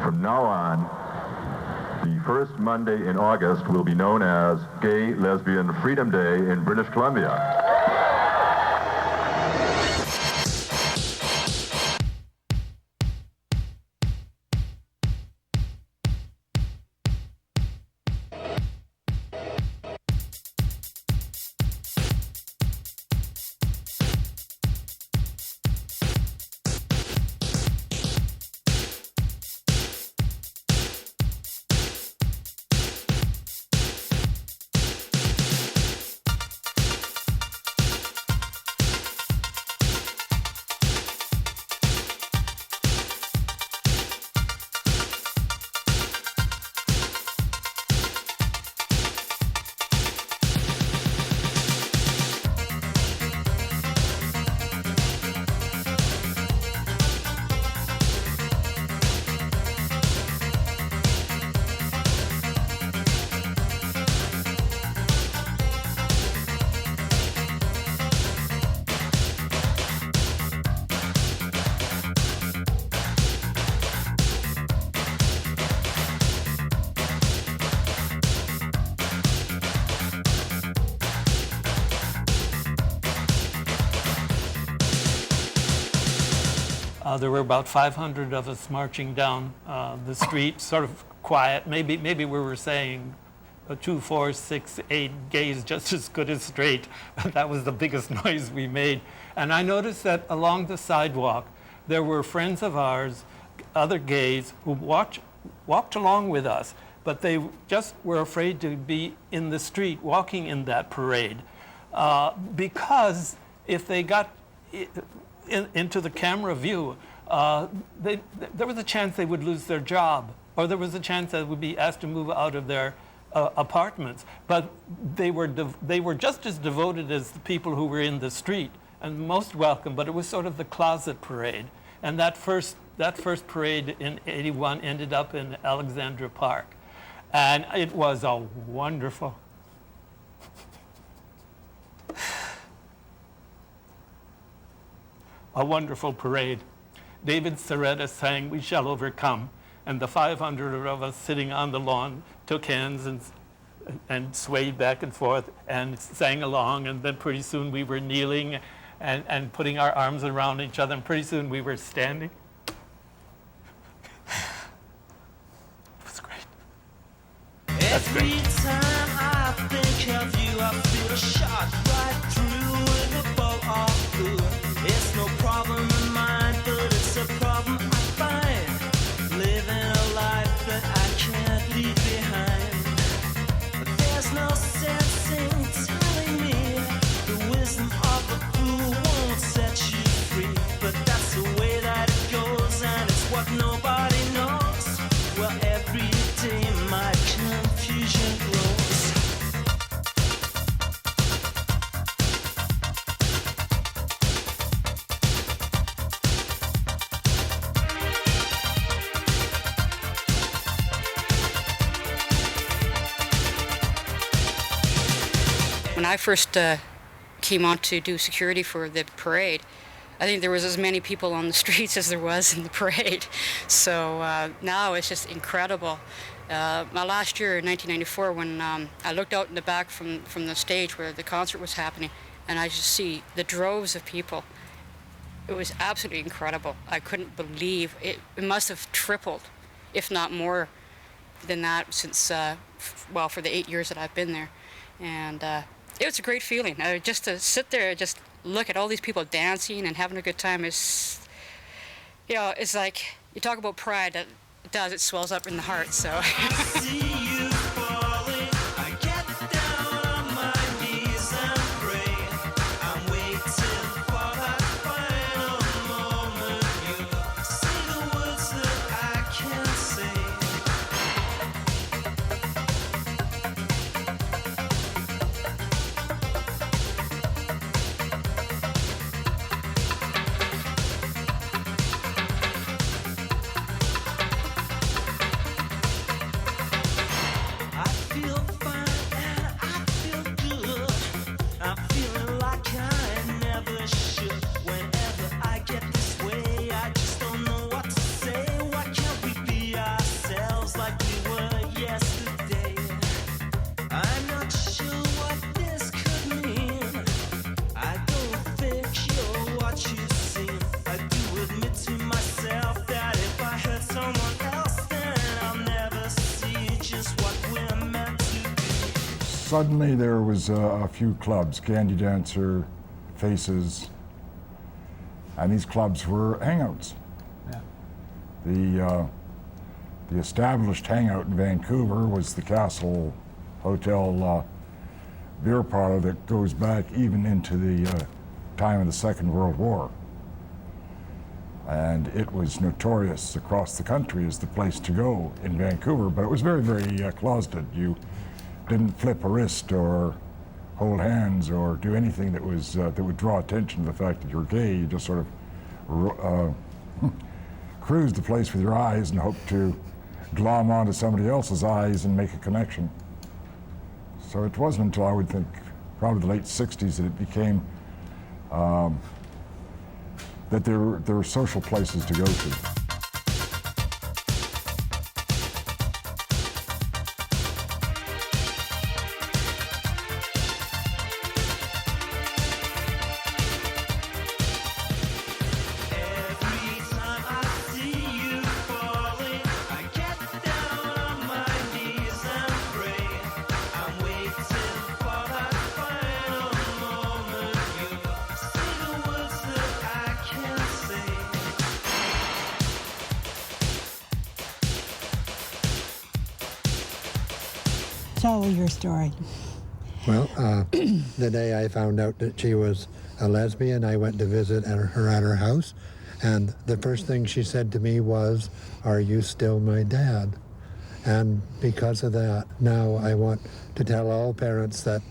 From now on, the first Monday in August will be known as Gay Lesbian Freedom Day in British Columbia. There were about 500 of us marching down the street, sort of quiet. Maybe we were saying 2, 4, 6, 8 gays just as good as straight. That was the biggest noise we made. And I noticed that along the sidewalk, there were friends of ours, other gays, who walked along with us, but they just were afraid to be in the street walking in that parade because if they got into the camera view, there was a chance they would lose their job, or there was a chance they would be asked to move out of their apartments. But they were just as devoted as the people who were in the street, and most welcome. But it was sort of the closet parade, and that first parade in '81 ended up in Alexandra Park, and it was a wonderful. A wonderful parade. David Soretta sang "We Shall Overcome," and the 500 of us sitting on the lawn took hands and swayed back and forth and sang along, and then pretty soon we were kneeling and putting our arms around each other, and pretty soon we were standing. It was great. That's great. Every time I think of you, I feel a shot right through with a bow of blue. It's no problem of mine, but it's a problem I find. Living a life that I can't leave behind. There's no sense in telling me the wisdom of a fool won't set you free. But that's the way that it goes, and it's what nobody knows. Well, every day my confusion grows. When I first came on to do security for the parade, I think there was as many people on the streets as there was in the parade. So now it's just incredible. My last year, in 1994, when I looked out in the back from the stage where the concert was happening, and I just see the droves of people. It was absolutely incredible. I couldn't believe it. It must have tripled, if not more than that, since, well, for the 8 years that I've been there. And it was a great feeling. Just to sit there and just look at all these people dancing and having a good time is, you know, it's like, you talk about pride, it does, it swells up in the heart, so. suddenly there was a few clubs, Candy Dancer, Faces, and these clubs were hangouts. Yeah. The established hangout in Vancouver was the Castle Hotel beer parlor that goes back even into the time of the Second World War. And it was notorious across the country as the place to go in Vancouver, but it was very, very closeted. You didn't flip a wrist or hold hands or do anything that was that would draw attention to the fact that you're gay. You just sort of cruise the place with your eyes and hope to glom onto somebody else's eyes and make a connection. So it wasn't until I would think probably the late 60s that it became that there were social places to go to. Tell your story. Well, the day I found out that she was a lesbian, I went to visit her at her house, and the first thing she said to me was, "Are you still my dad?" And because of that, now I want to tell all parents that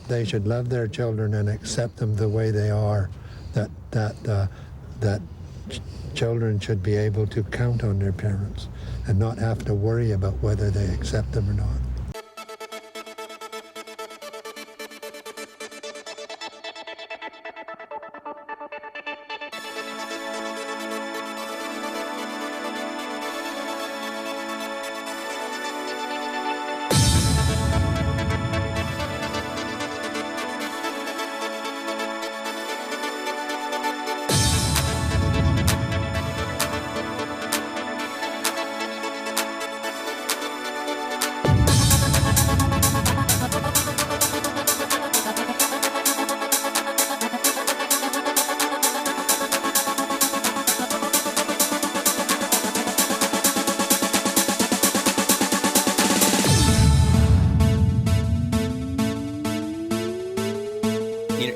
they should love their children and accept them the way they are, that children should be able to count on their parents and not have to worry about whether they accept them or not.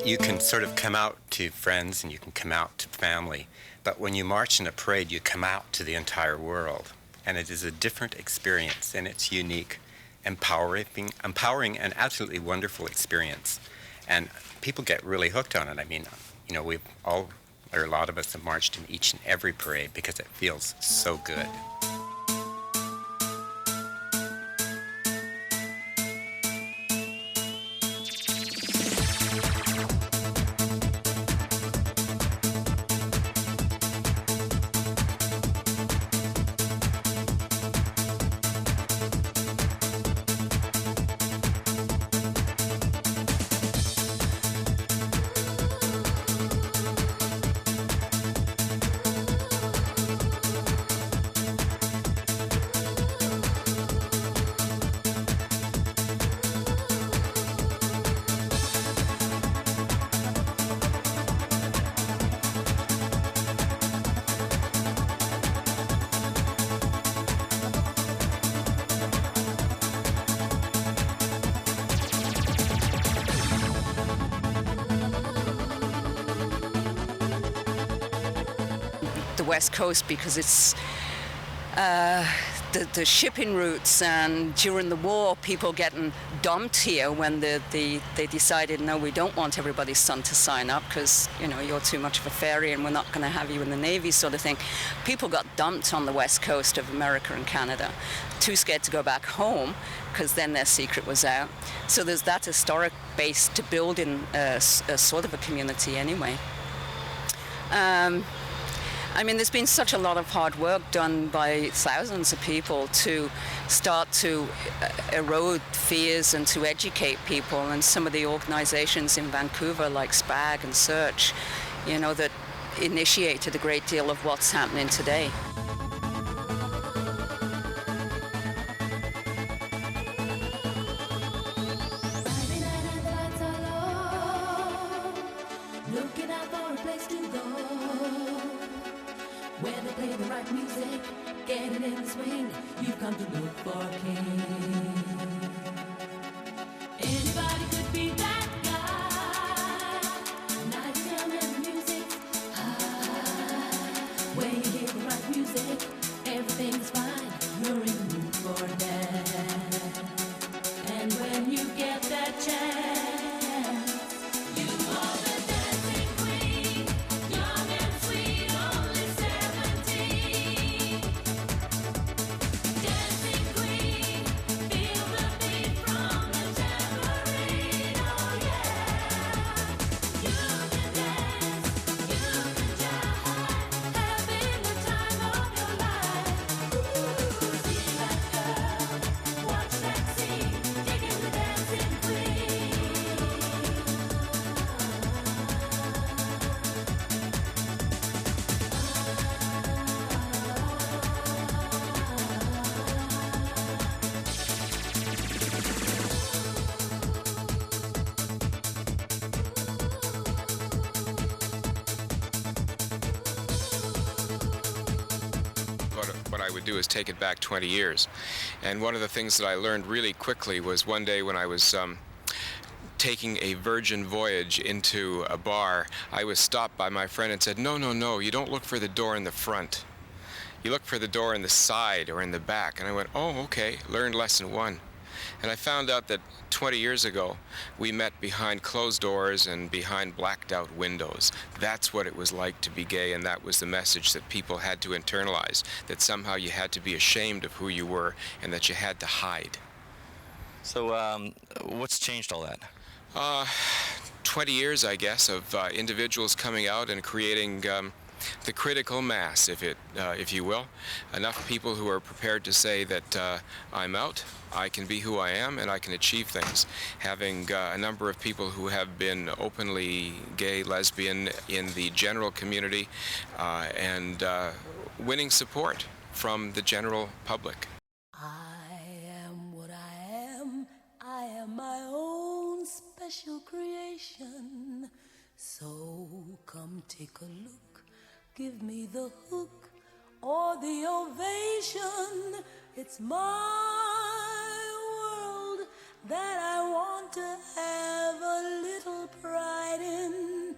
You can sort of come out to friends and you can come out to family, but when you march in a parade, you come out to the entire world. And it is a different experience, and it's unique, empowering, and absolutely wonderful experience. And people get really hooked on it. I mean, you know, we've all, or a lot of us have marched in each and every parade because it feels so good. The West Coast, because it's the shipping routes, and during the war people getting dumped here when they decided, no, we don't want everybody's son to sign up because, you know, you're too much of a fairy and we're not going to have you in the Navy, sort of thing. People got dumped on the West Coast of America and Canada, too scared to go back home because then their secret was out. So there's that historic base to build in a sort of a community anyway. I mean, there's been such a lot of hard work done by thousands of people to start to erode fears and to educate people. And some of the organizations in Vancouver, like SPAG and Search, you know, that initiated a great deal of what's happening today. right music, getting in the swing. You've come to look for a king. Anybody could be that guy. Nice sound and the music's high. When you hear the right music, everything's fine. You're in the mood for a dance. And when you get that chance, you are the dancing queen, young and sweet, only 17. Dancing queen, feel the beat from the tambourine, oh yeah. You can dance, you can jive, having the time of your life. Ooh, see that girl, watch that scene, digging the dancing queen. What I would do is take it back 20 years. And one of the things that I learned really quickly was one day when I was taking a virgin voyage into a bar, I was stopped by my friend and said, no, no, no, you don't look for the door in the front. You look for the door in the side or in the back. And I went, oh, okay, learned lesson one. And I found out that 20 years ago, we met behind closed doors and behind blacked out windows. That's what it was like to be gay, and that was the message that people had to internalize, that somehow you had to be ashamed of who you were and that you had to hide. So what's changed all that? 20 years, I guess, of individuals coming out and creating the critical mass, if you will. Enough people who are prepared to say that I'm out, I can be who I am, and I can achieve things. Having a number of people who have been openly gay, lesbian in the general community, and winning support from the general public. I am what I am. I am my own special creation. So come take a look. Give me the hook or the ovation. It's my world that I want to have a little pride in.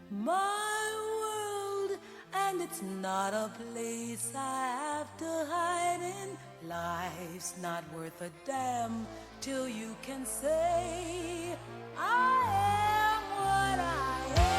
My world, and it's not a place I have to hide in. Life's not worth a damn till you can say I am what I am.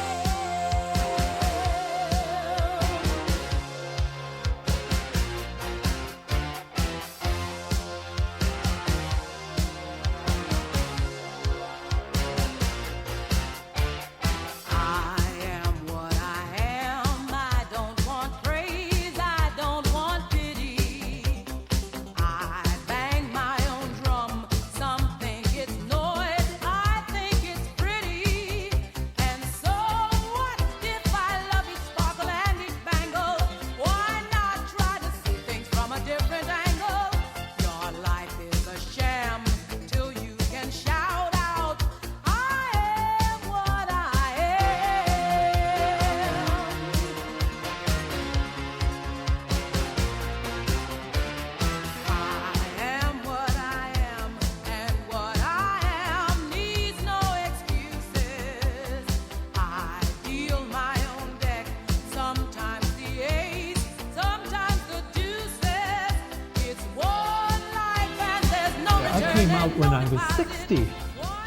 When I was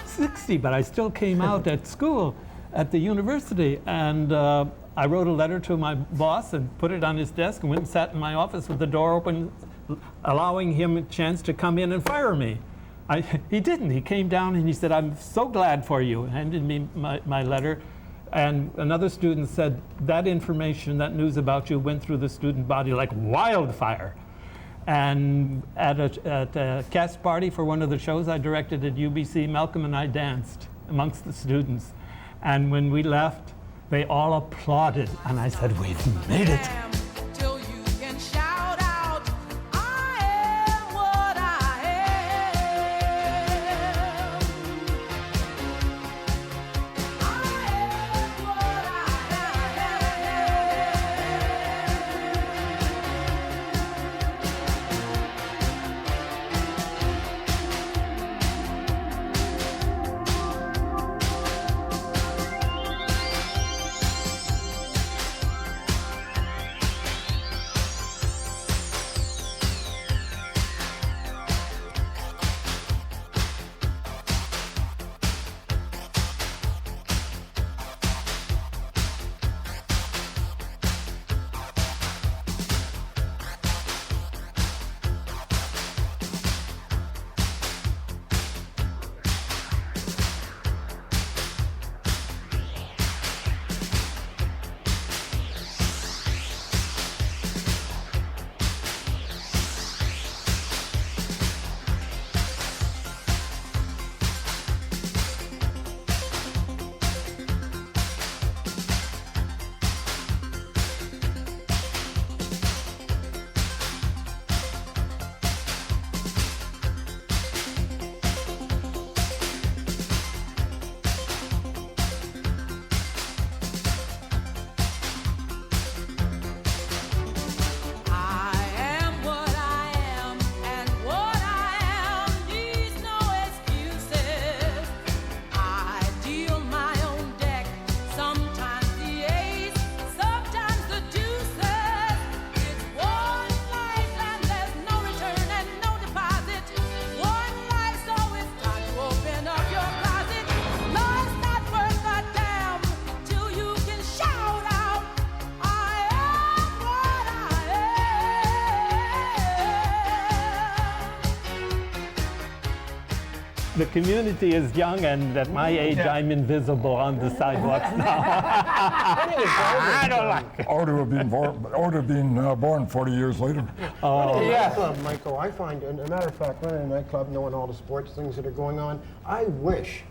60, but I still came out at school, at the university, and I wrote a letter to my boss and put it on his desk and went and sat in my office with the door open, allowing him a chance to come in and fire me. He didn't. He came down and he said, I'm so glad for you, and handed me my letter. And another student said, that information, that news about you went through the student body like wildfire. And at a cast party for one of the shows I directed at UBC, Malcolm and I danced amongst the students. And when we left, they all applauded. And I said, we've made it. the community is young, and at my age, I'm invisible on the sidewalks now. I don't like it. Or to have been born 40 years later. Nightclub, Michael, I find, and a matter of fact, running a nightclub, knowing all the sports things that are going on, I wish,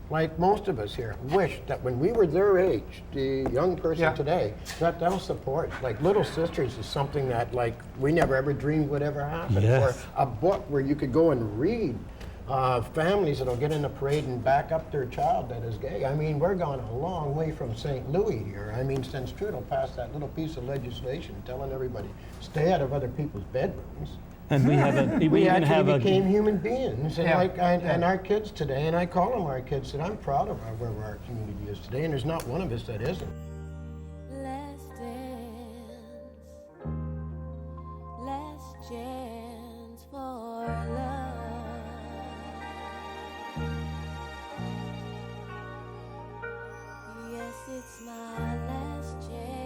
like most of us here, wish that when we were their age, the young person today, that they'll support. Like Little Sisters is something that, like, we never ever dreamed would ever happen. Yes. Or a book where you could go and read families that'll get in the parade and back up their child that is gay. I mean, we're gone a long way from St. Louis here. I mean, since Trudeau passed that little piece of legislation telling everybody, stay out of other people's bedrooms. And we have a, we even have a, became human beings, and and our kids today, and I call them our kids, and I'm proud of where our community is today, and there's not one of us that isn't. Last chance for love. Yes, it's my last chance.